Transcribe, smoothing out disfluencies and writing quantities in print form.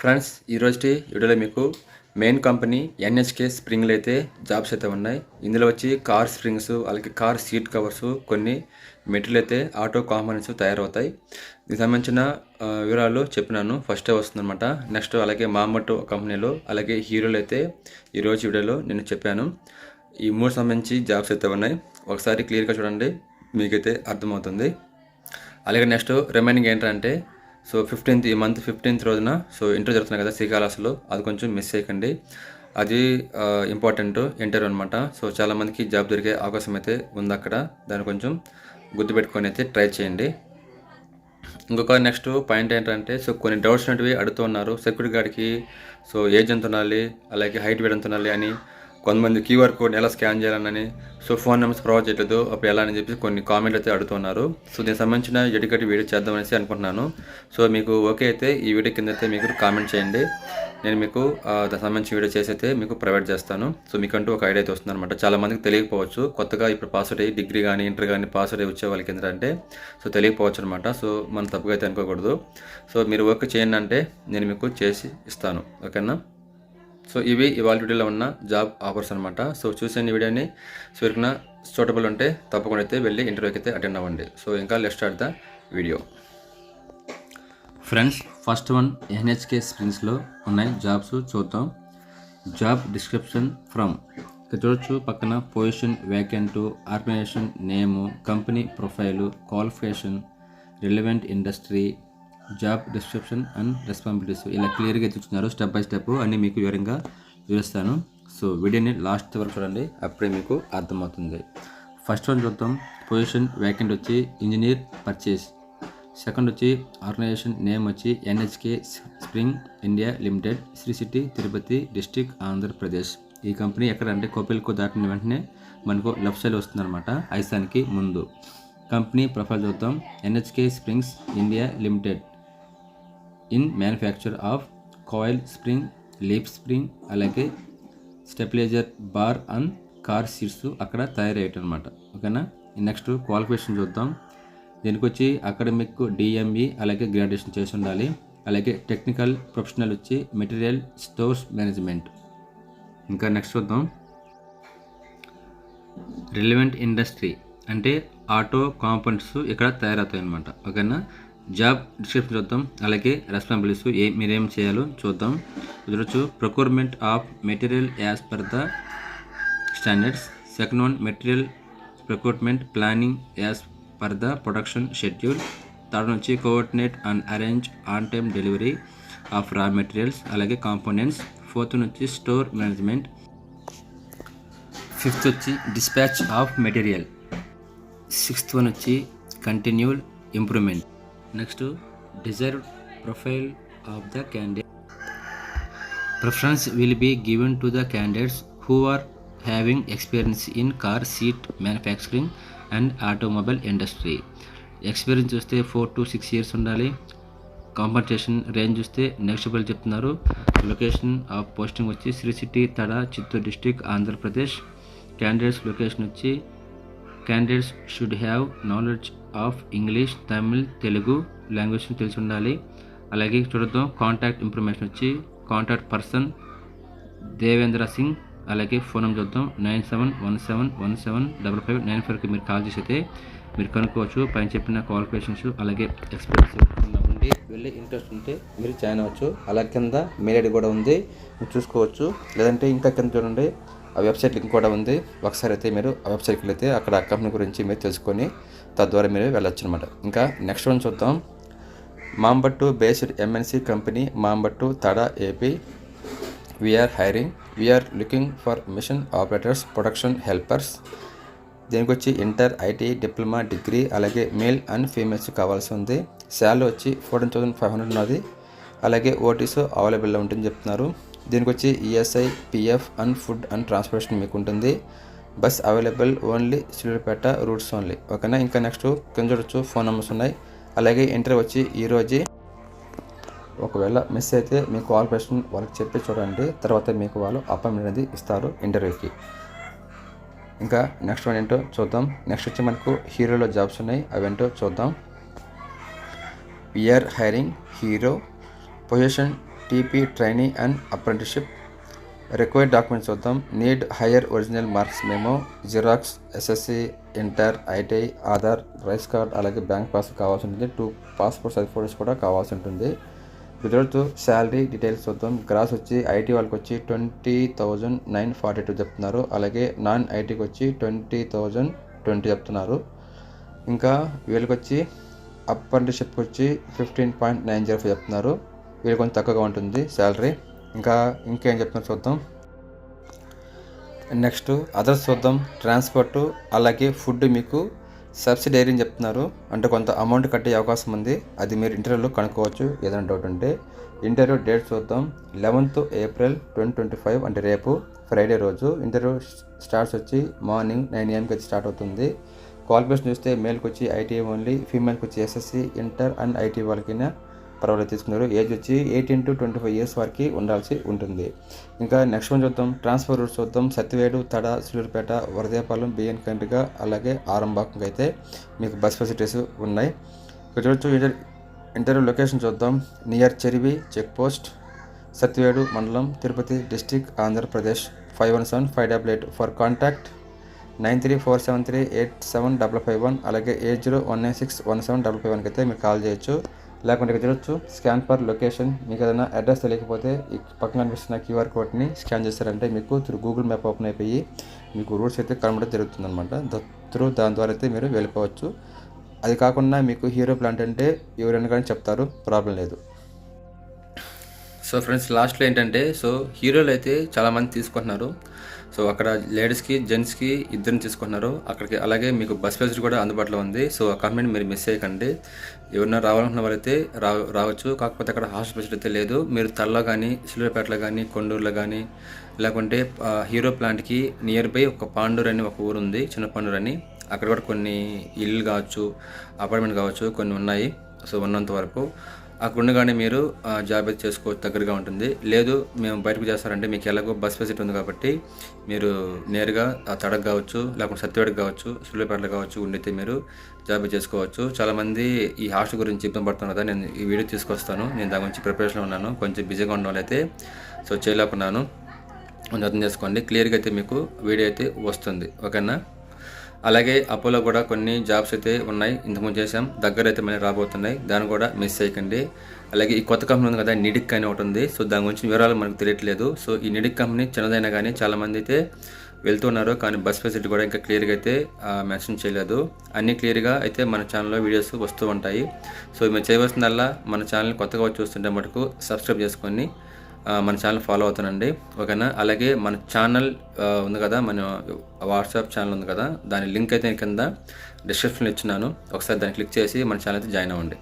Friends ఈరోజు వీడియోలో మీకు మెయిన్ కంపెనీ ఎన్హెచ్కే స్ప్రింగ్లు అయితే జాబ్స్ అయితే ఉన్నాయి. ఇందులో వచ్చి కార్ స్ప్రింగ్స్ అలాగే కార్ సీట్ కవర్స్ కొన్ని మెటీరియల్ అయితే ఆటో కాంపోనెంట్స్ తయారవుతాయి. దీనికి సంబంధించిన వివరాలు చెప్పినాను, ఫస్టే వస్తుందన్నమాట. నెక్స్ట్ అలాగే మామోటో కంపెనీలో అలాగే హీరోలు అయితే ఈరోజు వీడియోలో నేను చెప్పాను. ఈ మూడు సంబంధించి జాబ్స్ అయితే ఉన్నాయి. ఒకసారి క్లియర్గా చూడండి, మీకైతే అర్థమవుతుంది. అలాగే నెక్స్ట్ రిమైనింగ్ ఏంటంటే ఈ మంత్ 15th రోజున ఇంటర్వ్యూ జరుగుతున్నాయి కదా శ్రీకాళహస్తిలో, అది కొంచెం మిస్ చేయకండి. అది ఇంపార్టెంట్ ఇంటర్వ్యూ అనమాట. చాలామందికి జాబ్ దొరికే అవకాశం అయితే ఉంది అక్కడ. దాన్ని కొంచెం గుర్తుపెట్టుకొని అయితే ట్రై చేయండి. ఇంకొక నెక్స్ట్ పాయింట్ ఏంటంటే కొన్ని డౌట్స్ అనేవి అడుగుతున్నారు. సెక్యూరిటీ గార్డ్కి ఏజ్ ఎంత ఉండాలి, అలాగే హైట్ వెయిట్ ఎంత ఉండాలి అని, కొంతమంది క్యూఆర్ కోడ్ ఎలా స్కాన్ చేయాలని, ఫోన్ నెంబర్స్ ప్రొవైడ్ చేయట్లేదు అప్పుడు ఎలా అని చెప్పి కొన్ని కామెంట్లు అయితే అడుగుతున్నారు. దీనికి సంబంధించిన ఎడ్యుకేటివ్ వీడియో చేద్దామనేసి అనుకుంటున్నాను. మీకు ఓకే అయితే ఈ వీడియో కింద అయితే మీకు కామెంట్ చేయండి. నేను మీకు దానికి సంబంధించిన వీడియో చేసి అయితే మీకు ప్రొవైడ్ చేస్తాను. మీకంటూ ఒక ఐడియా అయితే వస్తుంది అనమాట. చాలా మందికి తెలియకపోవచ్చు, కొత్తగా ఇప్పుడు పాస్ అవుట్ అయ్యి డిగ్రీ కానీ ఇంటర్ కానీ పాస్ అవుట్ అయ్యి వచ్చే వాళ్ళకి ఏంటంటే తెలియకపోవచ్చు అనమాట. మనం తప్పుగా అయితే అనుకోకూడదు. మీరు ఓకే చేయండి అంటే నేను మీకు చేసి ఇస్తాను, ఓకేనా. ఇవి ఇవాళ వీడియోలో ఉన్న జాబ్ ఆఫర్స్ అనమాట. చూసిన వీడియోని ఎవరికైనా సూటబుల్ ఉంటే తప్పకుండా అయితే వెళ్ళి ఇంటర్వ్యూకి అయితే అటెండ్ అవ్వండి. ఇంకా let's start the video. Friends, first one NHK స్ప్రింగ్స్లో ఉన్నాయి జాబ్స్ చూద్దాం. జాబ్ డిస్క్రిప్షన్ ఫ్రమ్ ఇక్కడ చూడొచ్చు. పక్కన position, vacant, organisation name, company profile, qualification, relevant industry, job description and responsibilities ఇలా క్లియర్గా చూస్తున్నారు. స్టెప్ బై స్టెప్ అన్నీ మీకు వివరంగా వివరిస్తాను. వీడియోని లాస్ట్ వరకు చూడండి, అప్పుడే మీకు అర్థమవుతుంది. ఫస్ట్ వన్ చూద్దాం. పొజిషన్ వేకెంట్ వచ్చి ఇంజనీర్ పర్చేస్. సెకండ్ వచ్చి ఆర్గనైజేషన్ నేమ్ వచ్చి NHK spring India limited, Sri City, Tirupati district, Andhra Pradesh. ఈ కంపెనీ ఎక్కడంటే కోపిల్కో దాటిన వెంటనే మనకు లెఫ్ట్ సైడ్ వస్తుందన్నమాట, ఐసాన్కి ముందు. కంపెనీ ప్రొఫైల్ చూద్దాం. NHK Springs India Limited in manufacture of coil spring, leaf spring, అలాగే stabiliser bar and car seats అక్కడ తయారయ్యేట అనమాట, ఓకేనా. నెక్స్ట్ క్వాలిఫికేషన్ చూద్దాం. దీనికి వచ్చి అకాడమిక్ డిఎంఈ అలాగే గ్రాడ్యుయేషన్ చేసి ఉండాలి. అలాగే టెక్నికల్ ప్రొఫెషనల్ వచ్చి మెటీరియల్ స్టోర్స్ మేనేజ్మెంట్. ఇంకా నెక్స్ట్ చూద్దాం. రిలవెంట్ ఇండస్ట్రీ అంటే ఆటో కాంపోనెంట్స్ ఇక్కడ తయారవుతాయి అనమాట, ఓకేనా. జాబ్ డిస్క్రిప్షన్ చూద్దాం. అలాగే రెస్పాన్సిబిలిటీస్ మీరేం చేయాలో చూద్దాం. చూడొచ్చు. Procurement of material as per the standards. Second one material procurement planning as per the production schedule. Third వచ్చి coordinate and arrange on time delivery of raw materials అలాగే కాంపోనెంట్స్. ఫోర్త్ వచ్చి store management. Fifth వచ్చి dispatch of material. Sixth one వచ్చి continued improvement. Next desired profile of the candidate. Preference will be given to the candidates who are having experience in car seat manufacturing and automobile industry. Experience చూస్తే 4 to 6 years ఉండాలి. Compensation range చూస్తే నెక్స్టబుల్ చెప్తున్నారు. Location of posting వచ్చి Sri city, Tada, Chittoor district, Andhra Pradesh. Candidates location వచ్చి candidates should have knowledge of English, Tamil, Telugu language తెలిసి ఉండాలి. అలాగే చూద్దాం. కాంటాక్ట్ ఇన్ఫర్మేషన్ వచ్చి కాంటాక్ట్ పర్సన్ దేవేంద్ర సింగ్. అలాగే ఫోన్ నెంబర్ చూద్దాం. 9717175594కి మీరు కాల్ చేసి అయితే మీరు కనుక్కోవచ్చు. పైన చెప్పిన క్వాలిఫికేషన్స్ అలాగే ఎక్స్పీరియన్స్ ఉండి వెళ్ళి ఇంట్రెస్ట్ ఉంటే మీరు జాయిన్ అవ్వచ్చు. అలా కింద మెయిల్ ఐడి కూడా ఉంది, మీరు చూసుకోవచ్చు. లేదంటే ఇంకా కింద చూడండి, ఆ వెబ్సైట్ లింక్ కూడా ఉంది. ఒకసారి అయితే మీరు ఆ వెబ్సైట్కి వెళ్తే అక్కడ ఆ కంపెనీ గురించి మీరు తెలుసుకొని తద్వారా మీరు వెళ్ళొచ్చు అనమాట. ఇంకా నెక్స్ట్ వన్ చూద్దాం. Mambattu based MNC company Mambattu, Tada, AP. We are hiring. We are looking for machine operators, production helpers. దీనికి వచ్చి ఇంటర్, ఐటీ, డిప్లొమా, డిగ్రీ అలాగే మేల్ అండ్ ఫీమేల్స్ కావాల్సి ఉంది. శాలరీ వచ్చి 14,500 ఉన్నది. అలాగే ఓటీస్ అవైలబుల్లో ఉంటుందని చెప్తున్నారు. దీనికి వచ్చి ESI, PF and food and transportation మీకు ఉంటుంది. Bus available only Sullurpeta roots only, ఓకేనా. ఇంకా నెక్స్ట్ కింద చూడొచ్చు, ఫోన్ నెంబర్స్ ఉన్నాయి. అలాగే ఇంటర్వ్యూ వచ్చి ఈరోజు. ఒకవేళ మిస్ అయితే మీ క్వాలిఫికేషన్ వాళ్ళకి చెప్పి చూడండి, తర్వాత మీకు వాళ్ళు అపాయింట్మెంట్ అనేది ఇస్తారు ఇంటర్వ్యూకి. ఇంకా నెక్స్ట్ వన్ ఏంటో చూద్దాం. నెక్స్ట్ వచ్చి మనకు హీరోలో జాబ్స్ ఉన్నాయి, అవేంటో చూద్దాం. We are hiring Hero. Position TP training and apprenticeship. Required documents చూద్దాం. Need higher original marks memo, xerox, SSC, inter, ITI, Aadhaar, rice card, అలాగే బ్యాంక్ పాస్ కావాల్సి ఉంటుంది. 2 పాస్పోర్ట్ సైజ్ ఫోటోస్ కూడా కావాల్సి ఉంటుంది. వితౌట్ శాలరీ డీటెయిల్స్ చూద్దాం. గ్రాస్ వచ్చి ఐటీ వాళ్ళకి వచ్చి 20,942 చెప్తున్నారు. అలాగే నాన్ ఐటీకి వచ్చి 20,020 చెప్తున్నారు. ఇంకా వీళ్ళకి వచ్చి అప్రెంటిస్షిప్కి వచ్చి 15.905 చెప్తున్నారు. వీళ్ళకి కొంచెం తక్కువగా ఉంటుంది శాలరీ. ఇంకేం చెప్తున్నారు చూద్దాం. నెక్స్ట్ అదర్స్ చూద్దాం. ట్రాన్స్పోర్టు అలాగే ఫుడ్ మీకు సబ్సిడరీ అని చెప్తున్నారు. అంటే కొంత అమౌంట్ కట్టే అవకాశం ఉంది. అది మీరు ఇంటర్వ్యూలో కనుక్కోవచ్చు ఏదైనా డౌట్ ఉంటే. ఇంటర్వ్యూ డేట్ చూద్దాం. 11th April 2025 అంటే రేపు ఫ్రైడే రోజు. ఇంటర్వ్యూ స్టార్ట్స్ వచ్చి మార్నింగ్ 9 AM అయితే స్టార్ట్ అవుతుంది. క్వాలిఫికేషన్ చూస్తే మేల్కి వచ్చి ఐటీఐ ఓన్లీ, ఫీమేల్కి వచ్చి ఎస్ఎస్సి, ఇంటర్ అండ్ ఐటీ వాళ్ళకైనా పర్వాలేదు తీసుకున్నారు. ఏజ్ వచ్చి 18 to 25 years వరకు ఉండాల్సి ఉంటుంది. ఇంకా నెక్స్ట్ వన్ చూద్దాం. ట్రాన్స్ఫర్ రూట్స్ చూద్దాం. సత్యవేడు, తడ, సూలూరుపేట, వరదేపాలెం, బిఎన్ కండ్రిక, అలాగే ఆరంబాకంకి అయితే మీకు బస్ ఫెసిలిటీస్ ఉన్నాయి. ఇక్కడ చూడొచ్చు. ఇంటర్వ్యూ లొకేషన్ చూద్దాం. నియర్ చెరివి చెక్ పోస్ట్, సత్యవేడు మండలం, Tirupati district, Andhra Pradesh. 517588. For contact 9347387551 అలాగే 8019617551 అయితే మీరు కాల్ చేయొచ్చు. లేకుంటే ఇక్కడ చూడొచ్చు. Scan for location. మీకు ఏదైనా అడ్రస్ తెలియకపోతే ఈ పక్కన కనిపిస్తున్న QR కోడ్ని స్కాన్ చేస్తారంటే మీకు గూగుల్ మ్యాప్ ఓపెన్ అయిపోయి మీకు రూట్స్ అయితే కనబడడం జరుగుతుందన్నమాట. దాని ద్వారా అయితే మీరు వెళ్ళిపోవచ్చు. అది కాకుండా మీకు హీరో ప్లాంట్ అంటే ఎవరైనా కానీ చెప్తారు, ప్రాబ్లం లేదు. సో ఫ్రెండ్స్, లాస్ట్లో ఏంటంటే హీరోలు అయితే చాలామంది తీసుకుంటున్నారు. అక్కడ లేడీస్కి, జెంట్స్కి ఇద్దరిని తీసుకుంటున్నారు అక్కడికి. అలాగే మీకు బస్ ఫెసిలిటీ కూడా అందుబాటులో ఉంది. ఆ కంపెనీని మీరు మిస్ చేయకండి. ఎవరైనా రావాలనుకున్న వాళ్ళైతే రావచ్చు. కాకపోతే అక్కడ హాస్టల్ ఫెసిలిటీ అయితే లేదు. మీరు తల్లో కానీ, సిల్వర్పేటలో కానీ, కొండూరులో కానీ, లేకుంటే హీరో ప్లాంట్కి నియర్ బై ఒక పాండూరు అని ఒక ఊరు ఉంది, చిన్న పాండూరు అని. అక్కడ కూడా కొన్ని ఇల్లు కావచ్చు, అపార్ట్మెంట్ కావచ్చు, కొన్ని ఉన్నాయి. ఉన్నంత వరకు అక్కడ ఉండగానే మీరు జాబ్ అయితే చేసుకోవచ్చు, దగ్గరగా ఉంటుంది. లేదు మేము బయటకు చేస్తారంటే మీకు ఎలాగో బస్ ఫెసిలిటీ ఉంది కాబట్టి మీరు నేరుగా తడకు కావచ్చు, లేకుంటే సత్యవాడకి కావచ్చు, సూళ్ళూరుపేటలో కావచ్చు ఉండితే మీరు జాబ్ చేసుకోవచ్చు. చాలామంది ఈ హాస్టల్ గురించి ఇబ్బంది పడుతున్నారు కదా, నేను ఈ వీడియో తీసుకొస్తాను. నేను దాని గురించి ప్రిపరేషన్లో ఉన్నాను. కొంచెం బిజీగా ఉన్న వాళ్ళైతే చేయలేకున్నాను, కొంచెం అర్థం చేసుకోండి. క్లియర్గా అయితే మీకు వీడియో అయితే వస్తుంది, ఓకేనా. అలాగే అపోలో కూడా కొన్ని జాబ్స్ అయితే ఉన్నాయి, ఇంతకుముందు చేసాం. దగ్గర అయితే మళ్ళీ రాబోతున్నాయి, దాన్ని కూడా మిస్ చేయకండి. అలాగే ఈ కొత్త కంపెనీ ఉంది కదా, నిడిక్ అని ఒకటి ఉంది. దాని గురించి వివరాలు మనకు తెలియట్లేదు. ఈ నిడిక్ కంపెనీ చిన్నదైనా కానీ చాలామంది అయితే వెళ్తున్నారు, కానీ బస్ ఫెసిలిటీ కూడా ఇంకా క్లియర్గా అయితే మెన్షన్ చేయలేదు. అన్నీ క్లియర్గా అయితే మన ఛానల్లో వీడియోస్ వస్తూ ఉంటాయి. మీరు చేయవలసిందల్లా మన ఛానల్ని కొత్తగా చూస్తుంటే మటుకు సబ్స్క్రైబ్ చేసుకొని మన ఛానల్ ఫాలో అవుతానండి, ఓకేనా. అలాగే మన ఛానల్ ఉంది కదా, మన వాట్సాప్ ఛానల్ ఉంది కదా, దాని లింక్ అయితే కింద డిస్క్రిప్షన్లో ఇచ్చినాను. ఒకసారి దాన్ని క్లిక్ చేసి మన ఛానల్ అయితే జాయిన్ అవ్వండి.